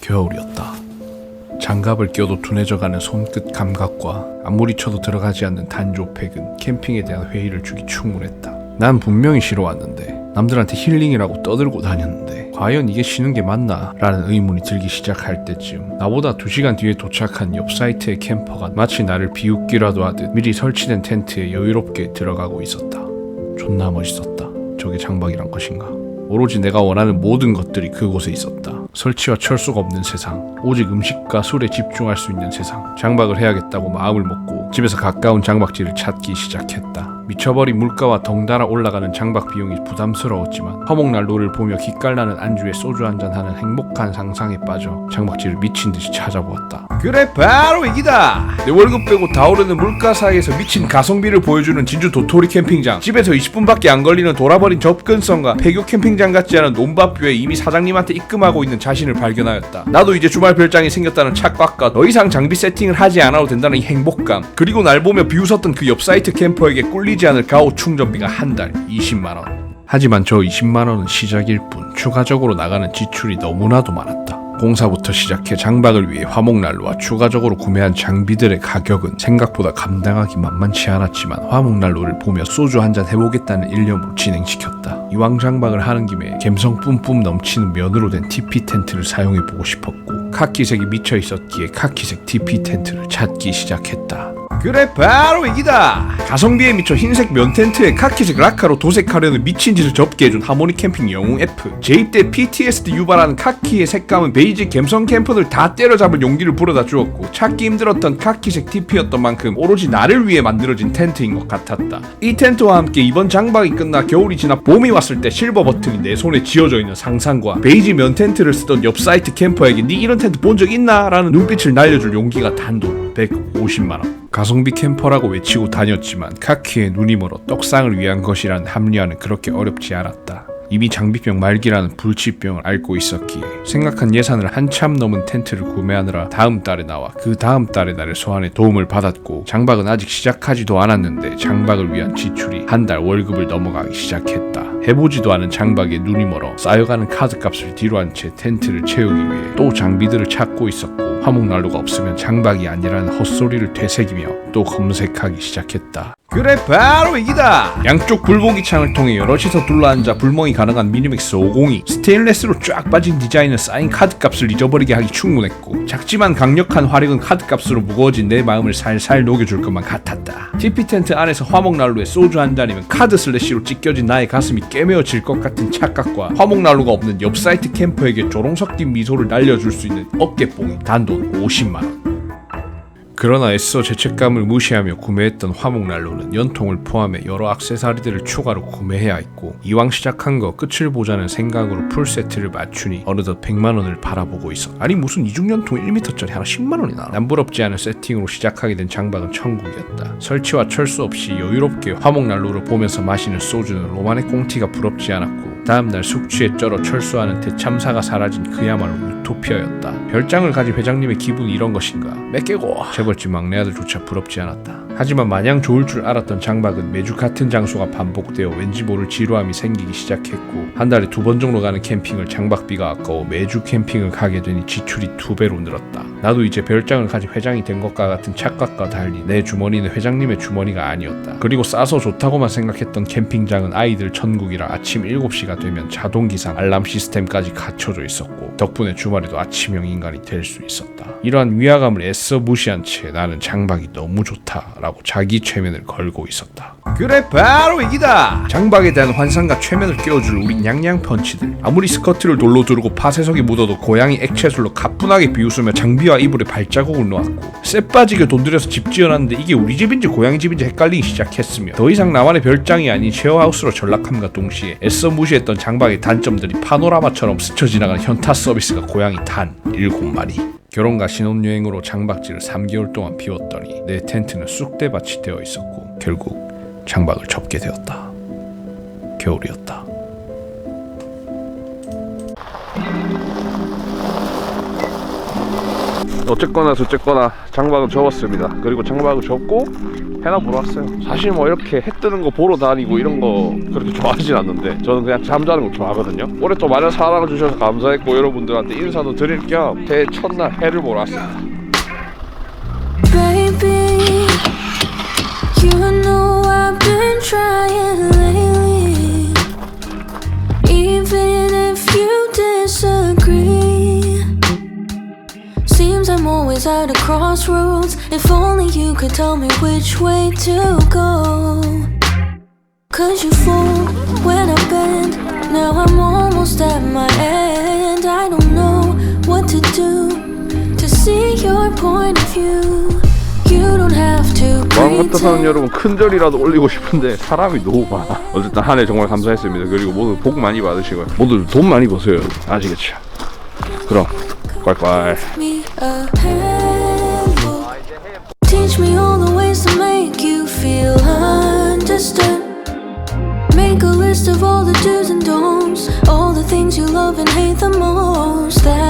겨울이었다. 장갑을 껴도 둔해져가는 손끝 감각과 아무리 쳐도 들어가지 않는 단조팩은 캠핑에 대한 회의를 주기 충분했다. 난 분명히 쉬러 왔는데 남들한테 힐링이라고 떠들고 다녔는데 과연 이게 쉬는 게 맞나? 라는 의문이 들기 시작할 때쯤 나보다 2시간 뒤에 도착한 옆 사이트의 캠퍼가 마치 나를 비웃기라도 하듯 미리 설치된 텐트에 여유롭게 들어가고 있었다. 존나 멋있었다. 저게 장박이란 것인가? 오로지 내가 원하는 모든 것들이 그곳에 있었다. 설치와 철수가 없는 세상, 오직 음식과 술에 집중할 수 있는 세상. 장박을 해야겠다고 마음을 먹고 집에서 가까운 장박지를 찾기 시작했다. 미쳐버린 물가와 덩달아 올라가는 장박 비용이 부담스러웠지만 화목난로를 보며 기깔나는 안주에 소주 한잔 하는 행복한 상상에 빠져 장박지를 미친듯이 찾아보았다. 그래, 바로 이기다! 내 월급 빼고 다 오르는 물가 사이에서 미친 가성비를 보여주는 진주 도토리 캠핑장. 집에서 20분밖에 안 걸리는 돌아버린 접근성과 폐교 캠핑장 같지 않은 논밭뷰에 이미 사장님한테 입금하고 있는 자신을 발견하였다. 나도 이제 주말 별장이 생겼다는 착각과 더 이상 장비 세팅을 하지 않아도 된다는 이 행복감, 그리고 날 보며 비웃었던 그 옆 사이트 캠퍼에게 꿀리지 않을 가오 충전비가 한 달 20만원. 하지만 저 20만원은 시작일 뿐 추가적으로 나가는 지출이 너무나도 많았다. 공사부터 시작해 장박을 위해 화목난로와 추가적으로 구매한 장비들의 가격은 생각보다 감당하기 만만치 않았지만 화목난로를 보며 소주 한잔 해보겠다는 일념으로 진행시켰다. 이왕 장박을 하는 김에 갬성 뿜뿜 넘치는 면으로 된 TP 텐트를 사용해보고 싶었고 카키색이 미쳐있었기에 카키색 TP 텐트를 찾기 시작했다. 그래, 바로 이기다! 가성비에 미쳐 흰색 면 텐트에 카키색 라카로 도색하려는 미친 짓을 접게 해준 하모니 캠핑 영웅 F. 재입대 PTSD 유발하는 카키의 색감은 베이지 갬성 캠퍼들 다 때려잡을 용기를 불어다 주었고 찾기 힘들었던 카키색 TP였던 만큼 오로지 나를 위해 만들어진 텐트인 것 같았다. 이 텐트와 함께 이번 장박이 끝나 겨울이 지나 봄이 왔을 때 실버 버튼이 내 손에 쥐어져 있는 상상과 베이지 면 텐트를 쓰던 옆 사이트 캠퍼에게 니 이런 텐트 본 적 있나? 라는 눈빛을 날려줄 용기가 단돈 150만원. 가성비 캠퍼라고 외치고 다녔지만 카키의 눈이 멀어 떡상을 위한 것이라는 합리화는 그렇게 어렵지 않았다. 이미 장비병 말기라는 불치병을 앓고 있었기에 생각한 예산을 한참 넘은 텐트를 구매하느라 다음 달에 나와 그 다음 달에 나를 소환해 도움을 받았고 장박은 아직 시작하지도 않았는데 장박을 위한 지출이 한 달 월급을 넘어가기 시작했다. 해보지도 않은 장박에 눈이 멀어 쌓여가는 카드값을 뒤로 한 채 텐트를 채우기 위해 또 장비들을 찾고 있었고 화목난로가 없으면 장박이 아니라는 헛소리를 되새기며 또 검색하기 시작했다. 그래, 바로 이기다! 양쪽 불보기 창을 통해 여럿이서 둘러앉아 불멍이 가능한 미니맥스 502. 스테인레스로 쫙 빠진 디자인은 쌓인 카드값을 잊어버리게 하기 충분했고 작지만 강력한 화력은 카드값으로 무거워진 내 마음을 살살 녹여줄 것만 같았다. TP 텐트 안에서 화목난로에 소주 한 잔이면 카드 슬래시로 찢겨진 나의 가슴이 깨매어질 것 같은 착각과 화목난로가 없는 옆 사이트 캠퍼에게 조롱 섞인 미소를 날려줄 수 있는 어깨뽕이 단돈 50만원. 그러나 애써 죄책감을 무시하며 구매했던 화목난로는 연통을 포함해 여러 액세서리들을 추가로 구매해야 했고 이왕 시작한 거 끝을 보자는 생각으로 풀세트를 맞추니 어느덧 100만원을 바라보고 있어. 아니 무슨 이중연통 1m짜리 하나 10만원이나. 남부럽지 않은 세팅으로 시작하게 된 장박은 천국이었다. 설치와 철수 없이 여유롭게 화목난로를 보면서 마시는 소주는 로만의 꽁티가 부럽지 않았고 다음날 숙취에 쩔어 철수하는 대참사가 사라진 그야말로 유토피아였다. 별장을 가진 회장님의 기분이 이런 것인가? 맥개고 재벌집 막내 아들조차 부럽지 않았다. 하지만 마냥 좋을 줄 알았던 장박은 매주 같은 장소가 반복되어 왠지 모를 지루함이 생기기 시작했고 한 달에 2번 정도 가는 캠핑을 장박비가 아까워 매주 캠핑을 가게 되니 지출이 2배로 늘었다. 나도 이제 별장을 가진 회장이 된 것과 같은 착각과 달리 내 주머니는 회장님의 주머니가 아니었다. 그리고 싸서 좋다고만 생각했던 캠핑장은 아이들 천국이라 아침 7시가 되면 자동기상 알람 시스템까지 갖춰져 있었고 덕분에 주말에도 아침형 인간이 될 수 있었다. 이러한 위화감을 애써 무시한 채 나는 장박이 너무 좋다라고 자기 최면을 걸고 있었다. 그래, 바로 이기다! 장박에 대한 환상과 최면을 깨워줄 우리 냥냥 펀치들. 아무리 스커트를 돌로 두르고 파쇄석에 묻어도 고양이 액체술로 가뿐하게 비웃으며 장비와 이불에 발자국을 놓았고 쎄 빠지게 돈 들여서 집 지어놨는데 이게 우리 집인지 고양이 집인지 헷갈리기 시작했으며 더 이상 나만의 별장이 아닌 쉐어하우스로 전락함과 동시에 애써 무시했던 장박의 단점들이 파노라마처럼 스쳐 지나가는 현타 서비스가 고양이 단 7마리. 결혼과 신혼여행으로 장박지를 3개월 동안 비웠더니 내 텐트는 쑥대밭이 되어 있었고 결국 장박을 접게 되었다. 겨울이었다. 어쨌거나 저쨌거나 장박은 접었습니다. 그리고 장박을 접고 해나 보러 왔어요. 사실 뭐 이렇게 해 뜨는 거 보러 다니고 이런 거 그렇게 좋아하진 않는데 저는 그냥 잠자는 거 좋아하거든요. 올해 또 많은 사랑을 주셔서 감사했고 여러분들한테 인사도 드릴 겸 새해 첫날 해를 보러 왔습니다. Baby, you know I've been trying lately. Even if you disagree, seems I'm always at a crossroads. If only you could tell me which way to go. Cause you fall when I bend. Now I'm almost at my end. I don't know what to do to see your point of view. You don't have to 마음 같아서는 pretend. 여러분 큰절이라도 올리고 싶은데 사람이 너무 많아. 어쨌든 한 해 정말 감사했습니다. 그리고 모두 복 많이 받으시고요. 모두 돈 많이 버세요. 아시겠죠? 그럼 꽐꽐. Me a handful. Teach me all the ways to make you feel understood. Make a list of all the do's and don'ts, all the things you love and hate the most. That